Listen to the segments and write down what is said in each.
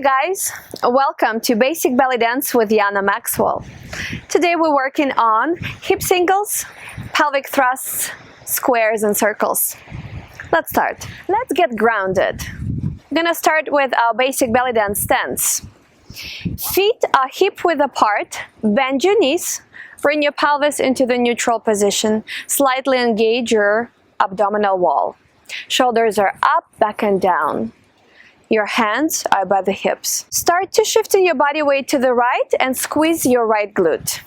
you guys, welcome to Basic Belly Dance with Yana Maxwell. Today we're working on hip singles, pelvic thrusts, squares and circles. Let's start. Let's get grounded. I'm gonna start with our basic belly dance stance. Feet are hip width apart, bend your knees, bring your pelvis into the neutral position, slightly engage your abdominal wall. Shoulders are up, back and down. Your hands are by the hips. Start to shifting your body weight to the right and squeeze your right glute.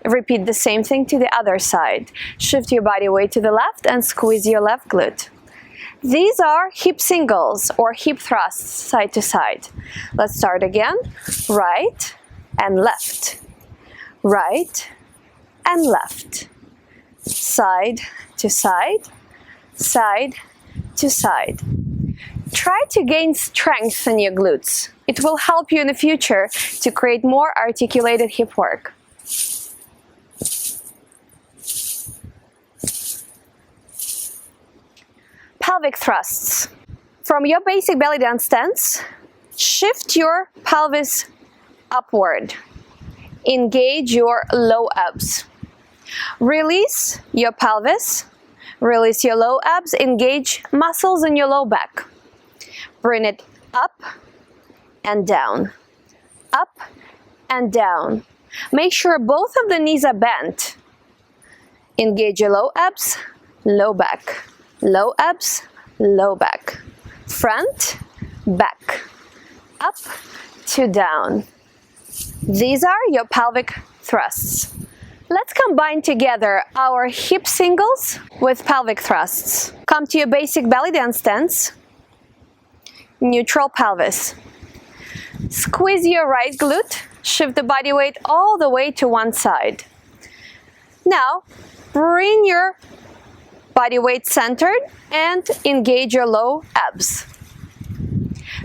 Repeat the same thing to the other side. Shift your body weight to the left and squeeze your left glute. These are hip singles or hip thrusts side to side. Let's start again. Right and left. Right and left. Side to side. Side to side. Try to gain strength in your glutes. It will help you in the future to create more articulated hip work. Pelvic thrusts. From your basic belly dance stance, shift your pelvis upward. Engage your low abs. Release your pelvis. Release your low abs. Engage muscles in your low back. Bring it up and down, up and down. Make sure both of the knees are bent. Engage your low abs, low back, low abs, low back. Front, back, up to down. These are your pelvic thrusts. Let's combine together our hip singles with pelvic thrusts. Come to your basic belly dance stance. Neutral pelvis. Squeeze your right glute, shift the body weight all the way to one side. Now, bring your body weight centered and engage your low abs.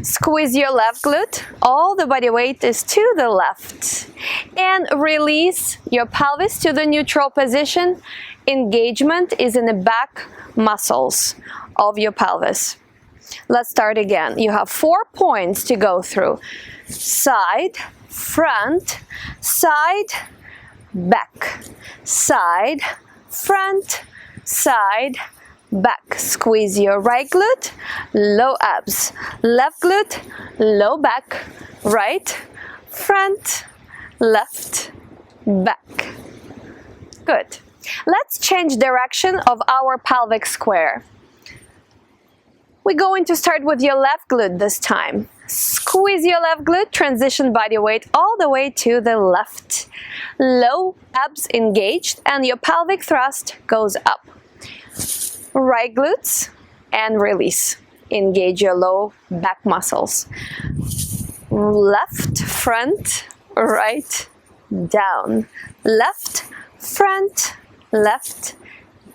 Squeeze your left glute, all the body weight is to the left. And release your pelvis to the neutral position. Engagement is in the back muscles of your pelvis. Let's start again. You have 4 points to go through. Side, front, side, back. Side, front, side, back. Squeeze your right glute, low abs. Left glute, low back. Right, front, left, back. Good. Let's change direction of our pelvic square. We're going to start with your left glute this time. Squeeze your left glute, transition body weight all the way to the left. Low abs engaged and your pelvic thrust goes up. Right glutes and release. Engage your low back muscles. Left, front, right, down. Left, front, left,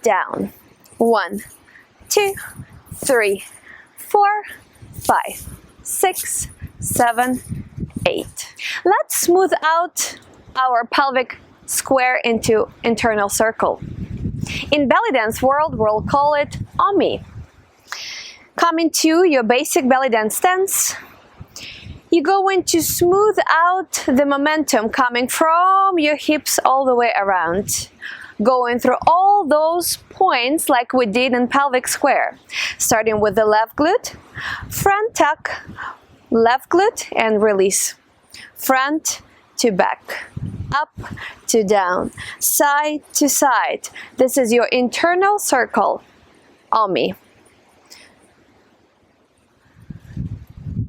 down. 1, 2, 3, 4, 5, 6, 7, 8. Let's smooth out our pelvic square into internal circle. In belly dance world, we'll call it unveil. Coming to your basic belly dance stance, you're going to smooth out the momentum coming from your hips all the way around. Going through all those points like we did in pelvic square. Starting with the left glute, front tuck, left glute and release. Front to back, up to down, side to side. This is your internal circle on me.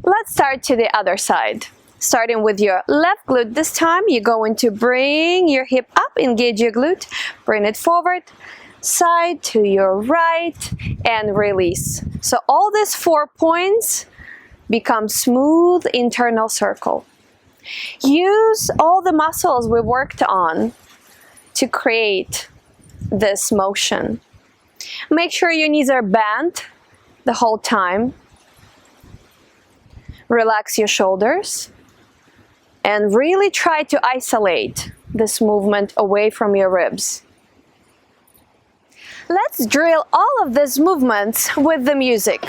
Let's start to the other side. Starting with your left glute this time, you're going to bring your hip up, engage your glute, bring it forward, side to your right, and release. So all these 4 points become smooth internal circle. Use all the muscles we worked on to create this motion. Make sure your knees are bent the whole time. Relax your shoulders. And really try to isolate this movement away from your ribs. Let's drill all of these movements with the music.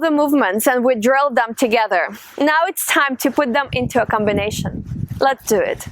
the movements and we drilled them together. Now it's time to put them into a combination. Let's do it.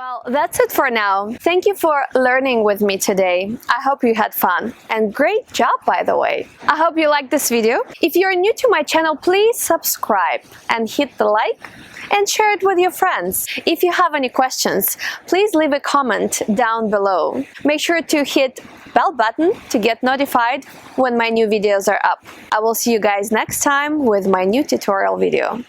Well, that's it for now. Thank you for learning with me today. I hope you had fun. And great job, by the way. I hope you liked this video. If you're new to my channel, please subscribe and hit the like and share it with your friends. If you have any questions, please leave a comment down below. Make sure to hit bell button to get notified when my new videos are up. I will see you guys next time with my new tutorial video.